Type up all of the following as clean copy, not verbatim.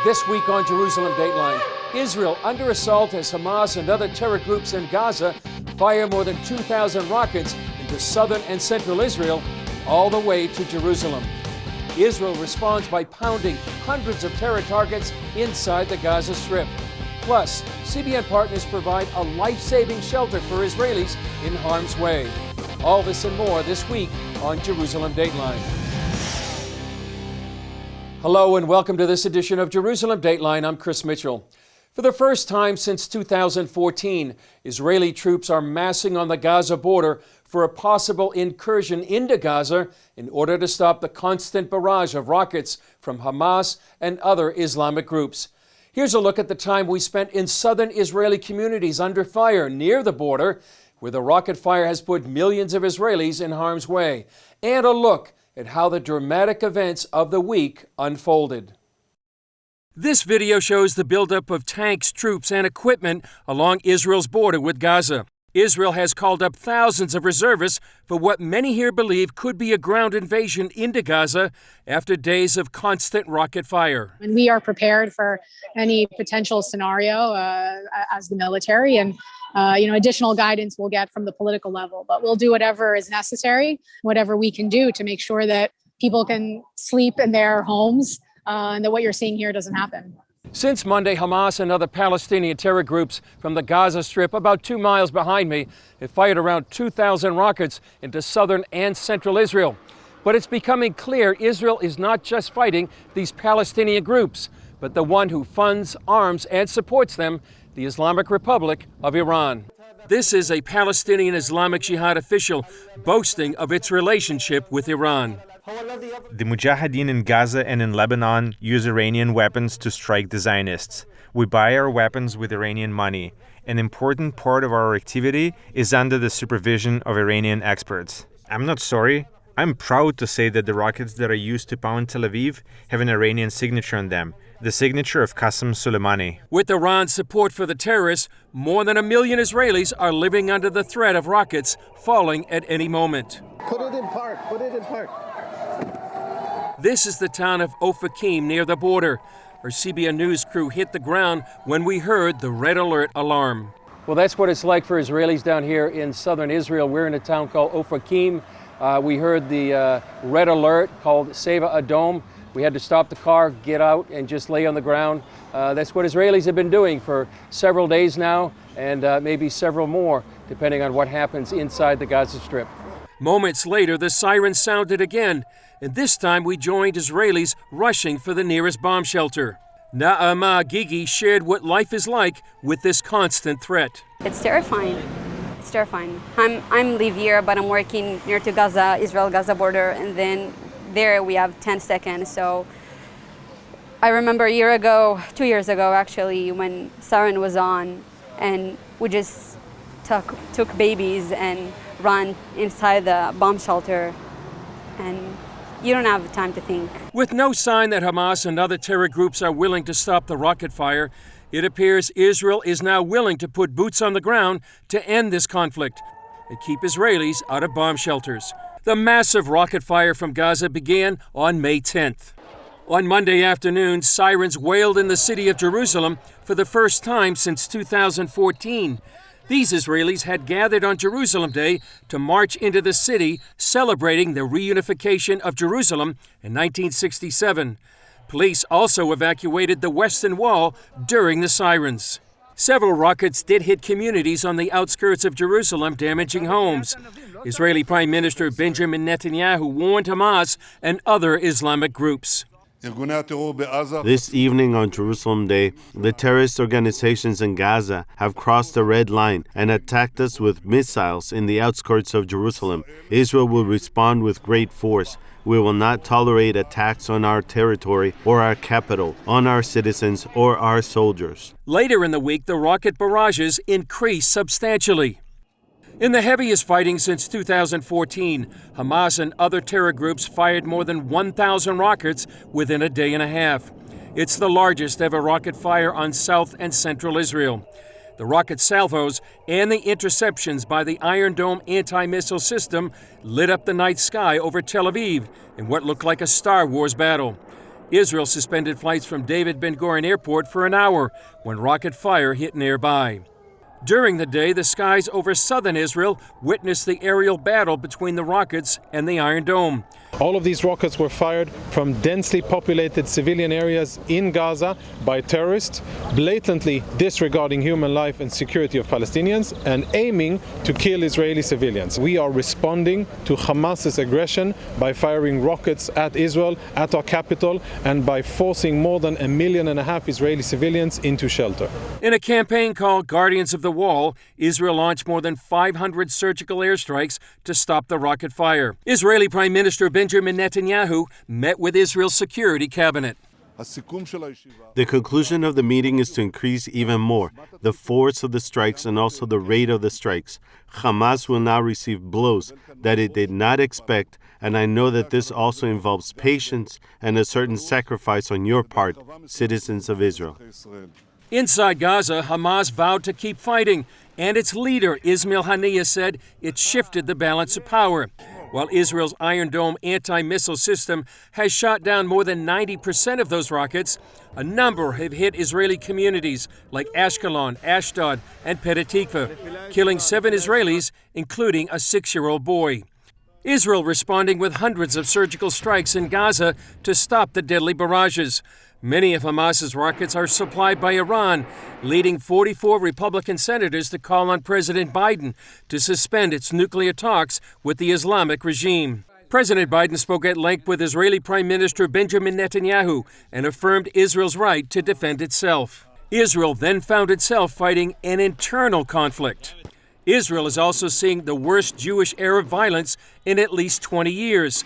This week on Jerusalem Dateline, Israel under assault as Hamas and other terror groups in Gaza fire more than 2,000 rockets into southern and central Israel, all the way to Jerusalem. Israel responds by pounding hundreds of terror targets inside the Gaza Strip. Plus, CBN partners provide a life-saving shelter for Israelis in harm's way. All this and more this week on Jerusalem Dateline. Hello and welcome to this edition of Jerusalem Dateline. I'm Chris Mitchell. For the first time since 2014, Israeli troops are massing on the Gaza border for a possible incursion into Gaza in order to stop the constant barrage of rockets from Hamas and other Islamic groups. Here's a look at the time we spent in southern Israeli communities under fire near the border, where the rocket fire has put millions of Israelis in harm's way, and a look at how the dramatic events of the week unfolded. This video shows the buildup of tanks, troops, and equipment along Israel's border with Gaza. Israel has called up thousands of reservists for what many here believe could be a ground invasion into Gaza after days of constant rocket fire. And we are prepared for any potential scenario as the military, and additional guidance we'll get from the political level. But we'll do whatever is necessary, whatever we can do to make sure that people can sleep in their homes and that what you're seeing here doesn't happen. Since Monday, Hamas and other Palestinian terror groups from the Gaza Strip, about 2 miles behind me, have fired around 2,000 rockets into southern and central Israel. But it's becoming clear Israel is not just fighting these Palestinian groups, but the one who funds, arms, and supports them, the Islamic Republic of Iran. This is a Palestinian Islamic Jihad official boasting of its relationship with Iran. The Mujahideen in Gaza and in Lebanon use Iranian weapons to strike the Zionists. We buy our weapons with Iranian money. An important part of our activity is under the supervision of Iranian experts. I'm not sorry. I'm proud to say that the rockets that are used to pound Tel Aviv have an Iranian signature on them, the signature of Qasem Soleimani. With Iran's support for the terrorists, more than 1 million Israelis are living under the threat of rockets falling at any moment. Put it in park. This is the town of Ofakim near the border. Our CBN News crew hit the ground when we heard the red alert alarm. Well, that's what it's like for Israelis down here in southern Israel. We're in a town called Ofakim. We heard the red alert called Seva Adom. We had to stop the car, get out, and just lay on the ground. That's what Israelis have been doing for several days now, and maybe several more, depending on what happens inside the Gaza Strip. Moments later, the siren sounded again, and this time we joined Israelis rushing for the nearest bomb shelter. Naama Gigi shared what life is like with this constant threat. It's terrifying. It's terrifying. I'm live here, but I'm working near to Gaza, Israel-Gaza border, and then there we have 10 seconds. So I remember 2 years ago actually, when siren was on, and we just took babies and run inside the bomb shelter, and you don't have time to think. With no sign that Hamas and other terror groups are willing to stop the rocket fire, it appears Israel is now willing to put boots on the ground to end this conflict and keep Israelis out of bomb shelters. The massive rocket fire from Gaza began on May 10th. On Monday afternoon, sirens wailed in the city of Jerusalem for the first time since 2014. These Israelis had gathered on Jerusalem Day to march into the city, celebrating the reunification of Jerusalem in 1967. Police also evacuated the Western Wall during the sirens. Several rockets did hit communities on the outskirts of Jerusalem, damaging homes. Israeli Prime Minister Benjamin Netanyahu warned Hamas and other Islamic groups. This evening on Jerusalem Day, the terrorist organizations in Gaza have crossed the red line and attacked us with missiles in the outskirts of Jerusalem. Israel will respond with great force. We will not tolerate attacks on our territory or our capital, on our citizens or our soldiers. Later in the week, the rocket barrages increased substantially. In the heaviest fighting since 2014, Hamas and other terror groups fired more than 1,000 rockets within a day and a half. It's the largest ever rocket fire on south and central Israel. The rocket salvos and the interceptions by the Iron Dome anti-missile system lit up the night sky over Tel Aviv in what looked like a Star Wars battle. Israel suspended flights from David Ben-Gurion Airport for an hour when rocket fire hit nearby. During the day, the skies over southern Israel witnessed the aerial battle between the rockets and the Iron Dome. All of these rockets were fired from densely populated civilian areas in Gaza by terrorists, blatantly disregarding human life and security of Palestinians and aiming to kill Israeli civilians. We are responding to Hamas's aggression by firing rockets at Israel, at our capital, and by forcing more than 1.5 million Israeli civilians into shelter. In a campaign called Guardians of the Wall, Israel launched more than 500 surgical airstrikes to stop the rocket fire. Israeli Prime Minister Benjamin Netanyahu met with Israel's security cabinet. The conclusion of the meeting is to increase even more the force of the strikes and also the rate of the strikes. Hamas will now receive blows that it did not expect, and I know that this also involves patience and a certain sacrifice on your part, citizens of Israel. Inside Gaza, Hamas vowed to keep fighting, and its leader, Ismail Haniyeh, said it shifted the balance of power. While Israel's Iron Dome anti-missile system has shot down more than 90% of those rockets, a number have hit Israeli communities like Ashkelon, Ashdod, and Petah Tikva, killing 7 Israelis, including a 6-year-old boy. Israel responding with hundreds of surgical strikes in Gaza to stop the deadly barrages. Many of Hamas's rockets are supplied by Iran, leading 44 Republican senators to call on President Biden to suspend its nuclear talks with the Islamic regime. President Biden spoke at length with Israeli Prime Minister Benjamin Netanyahu and affirmed Israel's right to defend itself. Israel then found itself fighting an internal conflict. Israel is also seeing the worst Jewish-Arab violence in at least 20 years.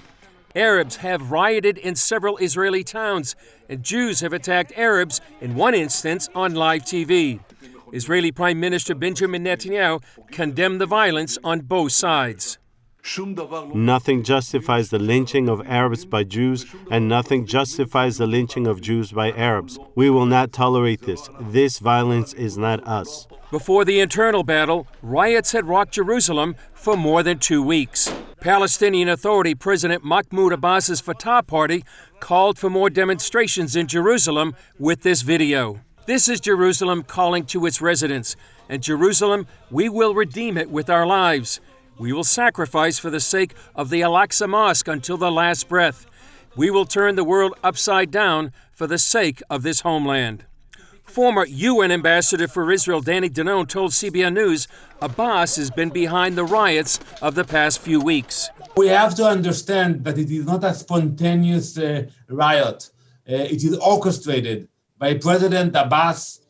Arabs have rioted in several Israeli towns, and Jews have attacked Arabs, in one instance, on live TV. Israeli Prime Minister Benjamin Netanyahu condemned the violence on both sides. Nothing justifies the lynching of Arabs by Jews, and nothing justifies the lynching of Jews by Arabs. We will not tolerate this. This violence is not us. Before the internal battle, riots had rocked Jerusalem for more than 2 weeks. Palestinian Authority President Mahmoud Abbas's Fatah Party called for more demonstrations in Jerusalem with this video. This is Jerusalem calling to its residents. And Jerusalem, we will redeem it with our lives. We will sacrifice for the sake of the Al-Aqsa Mosque until the last breath. We will turn the world upside down for the sake of this homeland. Former UN Ambassador for Israel Danny Danon told CBN News Abbas has been behind the riots of the past few weeks. We have to understand that it is not a spontaneous riot. It is orchestrated by President Abbas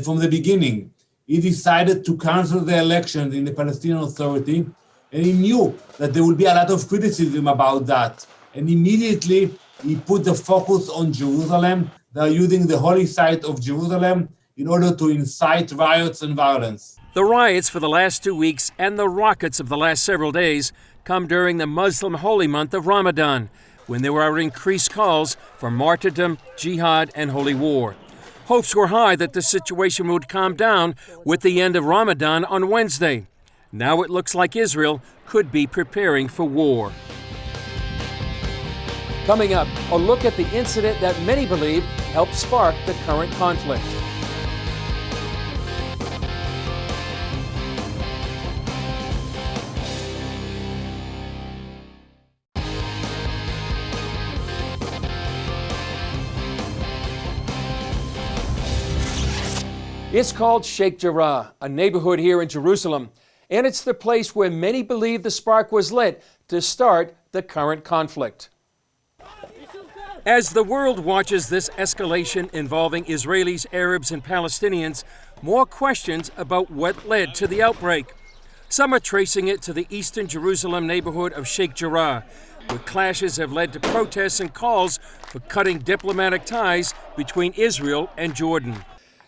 from the beginning. He decided to cancel the elections in the Palestinian Authority, and he knew that there would be a lot of criticism about that. And immediately he put the focus on Jerusalem. They are using the holy site of Jerusalem in order to incite riots and violence. The riots for the last 2 weeks and the rockets of the last several days come during the Muslim holy month of Ramadan, when there are increased calls for martyrdom, jihad, and holy war. Hopes were high that the situation would calm down with the end of Ramadan on Wednesday. Now it looks like Israel could be preparing for war. Coming up, a look at the incident that many believe helped spark the current conflict. It's called Sheikh Jarrah, a neighborhood here in Jerusalem, and it's the place where many believe the spark was lit to start the current conflict. As the world watches this escalation involving Israelis, Arabs, and Palestinians, more questions about what led to the outbreak. Some are tracing it to the eastern Jerusalem neighborhood of Sheikh Jarrah, where clashes have led to protests and calls for cutting diplomatic ties between Israel and Jordan.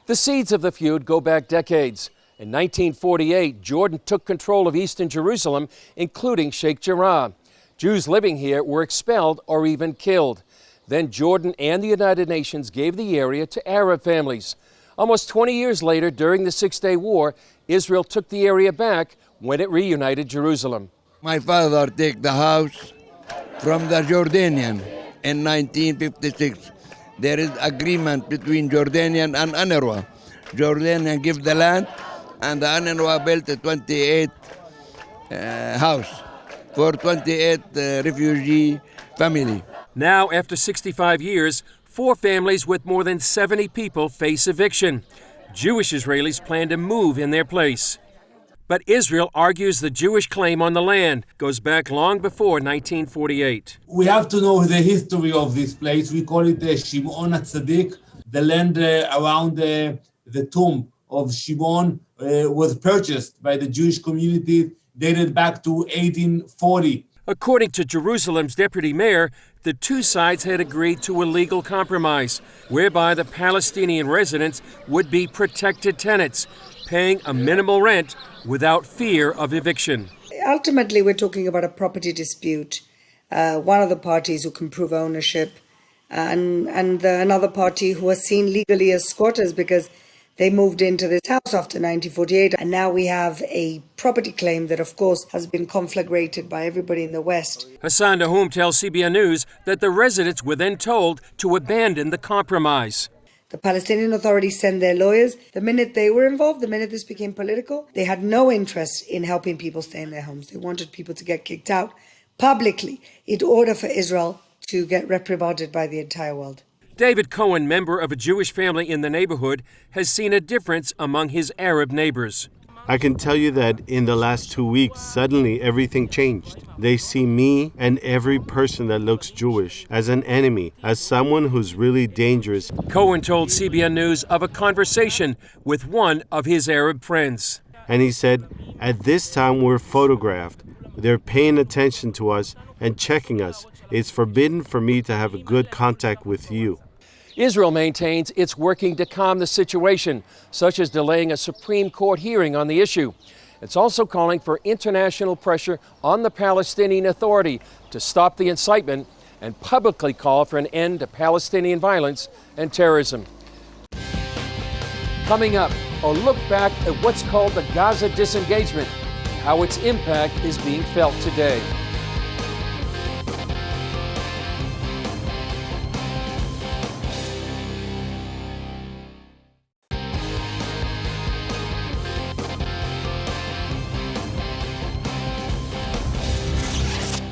The seeds of the feud go back decades. In 1948, Jordan took control of eastern Jerusalem, including Sheikh Jarrah. Jews living here were expelled or even killed. Then Jordan and the United Nations gave the area to Arab families. Almost 20 years later, during the Six-Day War, Israel took the area back when it reunited Jerusalem. My father took the house from the Jordanian in 1956. there is agreement between Jordanian and UNRWA. Jordanian give the land, and the UNRWA built a 28 house for 28 refugee family. Now, after 65 years, 4 families with more than 70 people face eviction. Jewish Israelis plan to move in their place. But Israel argues the Jewish claim on the land goes back long before 1948. We have to know the history of this place. We call it Shimon HaTzadik. The land around the tomb of Shimon was purchased by the Jewish community, dated back to 1840. According to Jerusalem's deputy mayor, the two sides had agreed to a legal compromise, whereby the Palestinian residents would be protected tenants, paying a minimal rent without fear of eviction. Ultimately, we're talking about a property dispute. One of the parties who can prove ownership, and another party who are seen legally as squatters because they moved into this house after 1948, and now we have a property claim that, of course, has been conflagrated by everybody in the West. Hassan Nahum tells CBN News that the residents were then told to abandon the compromise. The Palestinian Authority sent their lawyers. The minute they were involved, the minute this became political, they had no interest in helping people stay in their homes. They wanted people to get kicked out publicly in order for Israel to get reprimanded by the entire world. David Cohen, member of a Jewish family in the neighborhood, has seen a difference among his Arab neighbors. I can tell you that in the last 2 weeks, suddenly everything changed. They see me and every person that looks Jewish as an enemy, as someone who's really dangerous. Cohen told CBN News of a conversation with one of his Arab friends. And he said, at this time we're photographed. They're paying attention to us and checking us. It's forbidden for me to have a good contact with you. Israel maintains it's working to calm the situation, such as delaying a Supreme Court hearing on the issue. It's also calling for international pressure on the Palestinian Authority to stop the incitement and publicly call for an end to Palestinian violence and terrorism. Coming up, a look back at what's called the Gaza disengagement, how its impact is being felt today.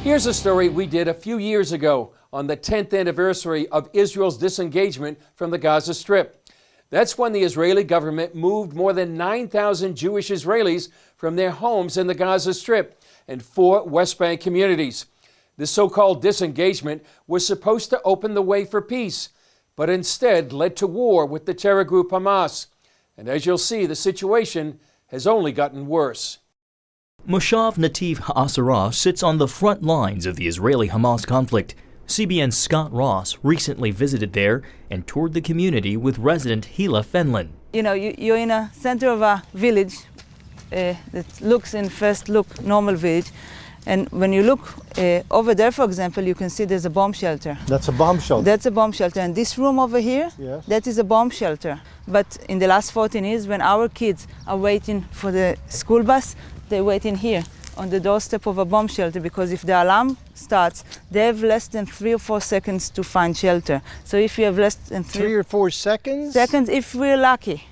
Here's a story we did a few years ago on the 10th anniversary of Israel's disengagement from the Gaza Strip. That's when the Israeli government moved more than 9,000 Jewish Israelis from their homes in the Gaza Strip and 4 West Bank communities. This so-called disengagement was supposed to open the way for peace, but instead led to war with the terror group Hamas. And as you'll see, the situation has only gotten worse. Moshav Nativ HaAsara sits on the front lines of the Israeli-Hamas conflict. CBN's Scott Ross recently visited there and toured the community with resident Hila Fenlon. You know, you're in a center of a village that looks, in first look, normal village. And when you look over there, for example, you can see there's a bomb shelter. That's a bomb shelter? That's a bomb shelter. And this room over here, yes, that is a bomb shelter. But in the last 14 years, when our kids are waiting for the school bus, they wait in here on the doorstep of a bomb shelter, because if the alarm starts, they have less than 3 or 4 seconds to find shelter. So if you have less than 3 or 4 seconds? Seconds, if we're lucky.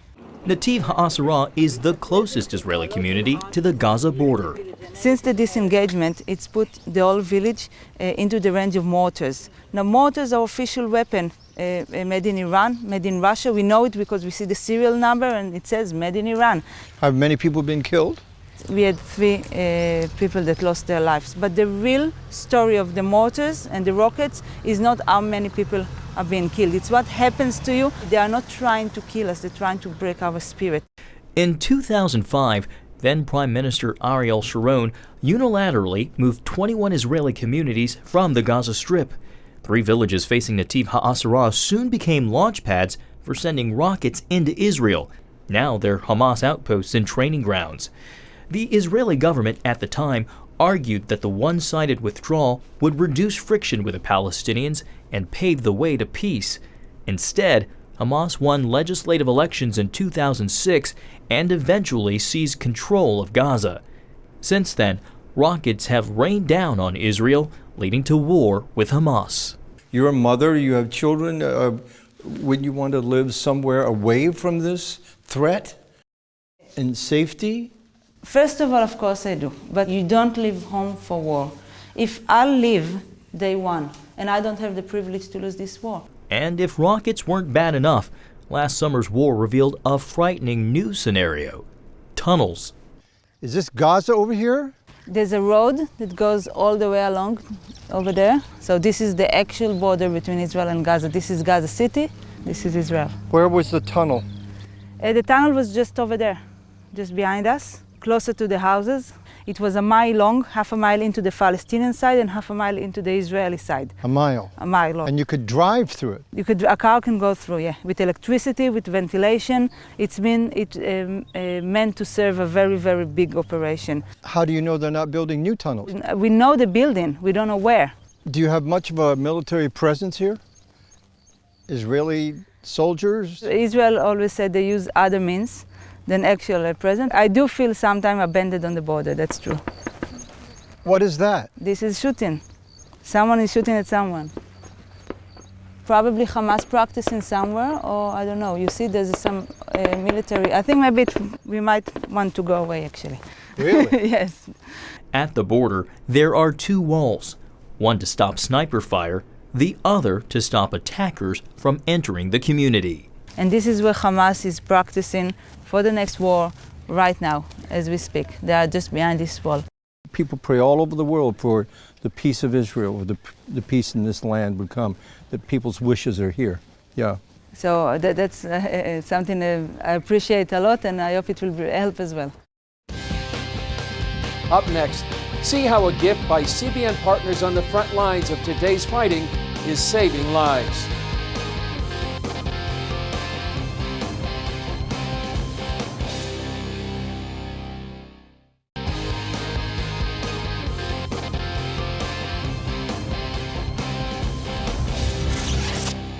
Nativ HaAsara is the closest Israeli community to the Gaza border. Since the disengagement, it's put the whole village into the range of mortars. Now, mortars are official weapon, made in Iran, made in Russia. We know it because we see the serial number and it says made in Iran. Have many people been killed? We had 3 people that lost their lives. But the real story of the mortars and the rockets is not how many people are being killed. It's what happens to you. They are not trying to kill us, they're trying to break our spirit. In 2005, then Prime Minister Ariel Sharon unilaterally moved 21 Israeli communities from the Gaza Strip. 3 villages facing Nativ HaAsara soon became launch pads for sending rockets into Israel. Now they're Hamas outposts and training grounds. The Israeli government at the time argued that the one-sided withdrawal would reduce friction with the Palestinians and pave the way to peace. Instead, Hamas won legislative elections in 2006 and eventually seized control of Gaza. Since then, rockets have rained down on Israel, leading to war with Hamas. You're a mother, you have children. Wouldn't you want to live somewhere away from this threat in safety? First of all, of course I do, but you don't leave home for war. If I leave, they won, and I don't have the privilege to lose this war. And if rockets weren't bad enough, last summer's war revealed a frightening new scenario: tunnels. Is this Gaza over here? There's a road that goes all the way along over there. So this is the actual border between Israel and Gaza. This is Gaza City, this is Israel. Where was the tunnel? The tunnel was just over there, just behind us, closer to the houses. It was a mile long, half a mile into the Palestinian side and half a mile into the Israeli side. A mile? A mile long. And you could drive through it? A car can go through, yeah, with electricity, with ventilation. It's meant to serve a very, very big operation. How do you know they're not building new tunnels? We know the building, we don't know where. Do you have much of a military presence here? Israeli soldiers? Israel always said they use other means than actual present. I do feel sometimes abandoned on the border, that's true. What is that? This is shooting. Someone is shooting at someone. Probably Hamas practicing somewhere, or I don't know. You see there's some military, I think maybe we might want to go away actually. Really? Yes. At the border, there are two walls, one to stop sniper fire, the other to stop attackers from entering the community. And this is where Hamas is practicing for the next war right now, as we speak. They are just behind this wall. People pray all over the world for the peace of Israel, or the peace in this land would come, that people's wishes are here. Yeah. So that's something I appreciate a lot, and I hope it will help as well. Up next, see how a gift by CBN partners on the front lines of today's fighting is saving lives.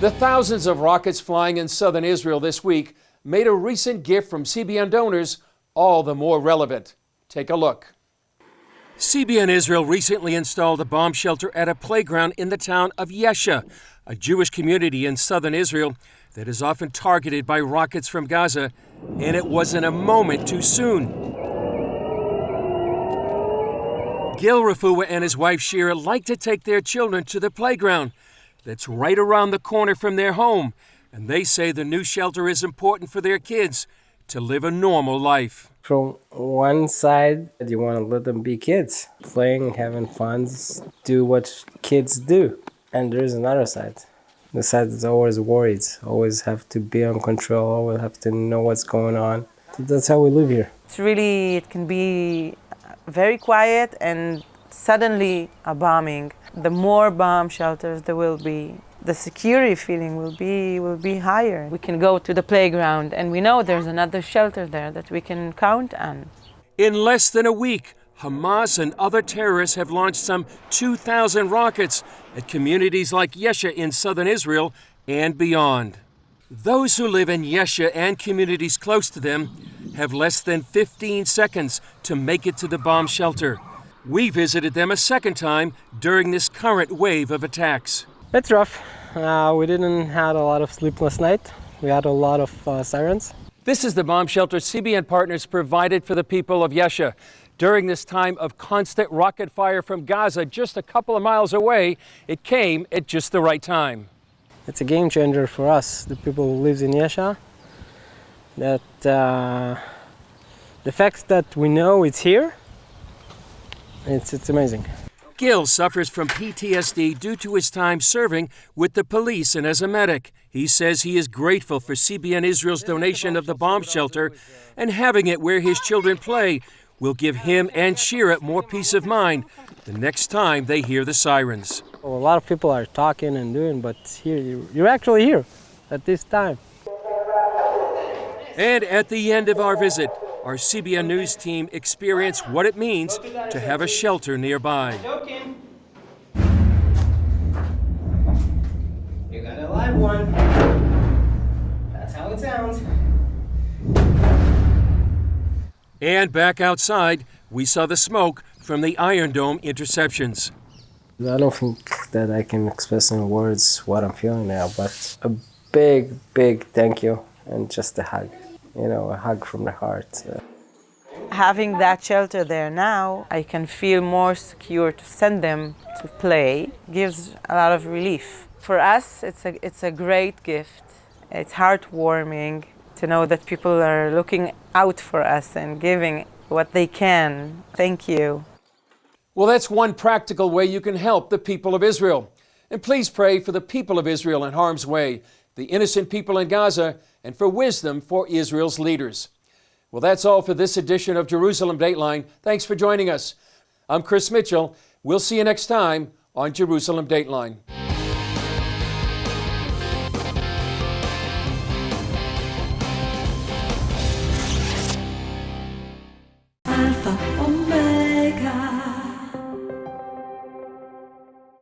The thousands of rockets flying in southern Israel this week made a recent gift from CBN donors all the more relevant. Take a look. CBN Israel recently installed a bomb shelter at a playground in the town of Yesha, a Jewish community in southern Israel that is often targeted by rockets from Gaza, and it wasn't a moment too soon. Gil Rafua and his wife Shira like to take their children to the playground that's right around the corner from their home, and they say the new shelter is important for their kids to live a normal life. From one side, you want to let them be kids, playing, having fun, do what kids do. And there's another side. The side that's always worried, always have to be on control, always have to know what's going on. That's how we live here. It can be very quiet, and suddenly a bombing. The more bomb shelters there will be, the security feeling will be higher. We can go to the playground and we know there's another shelter there that we can count on. In less than a week, Hamas and other terrorists have launched some 2,000 rockets at communities like Yesha in southern Israel and beyond. Those who live in Yesha and communities close to them have less than 15 seconds to make it to the bomb shelter. We visited them a second time during this current wave of attacks. It's rough. We didn't have a lot of sleepless night. We had a lot of sirens. This is the bomb shelter CBN partners provided for the people of Yesha. During this time of constant rocket fire from Gaza, just a couple of miles away, it came at just the right time. It's a game changer for us, the people who live in Yesha. That the fact that we know it's here, it's amazing. Gil suffers from PTSD due to his time serving with the police and as a medic. He says he is grateful for CBN Israel's donation of the bomb shelter, and having it where his children play will give him and Shira more peace of mind the next time they hear the sirens. A lot of people are talking and doing, but here you're actually here at this time. And at the end of our visit, our CBN News team experienced what it means to have a shelter nearby. You got a live one. That's how it sounds. And back outside, we saw the smoke from the Iron Dome interceptions. I don't think that I can express in words what I'm feeling now, but a big, big thank you and just a hug, a hug from the heart. Having that shelter there now, I can feel more secure to send them to play. Gives a lot of relief. For us, it's a great gift. It's heartwarming to know that people are looking out for us and giving what they can. Thank you. Well, that's one practical way you can help the people of Israel. And please pray for the people of Israel in harm's way, the innocent people in Gaza, and for wisdom for Israel's leaders. Well, that's all for this edition of Jerusalem Dateline. Thanks for joining us. I'm Chris Mitchell. We'll see you next time on Jerusalem Dateline.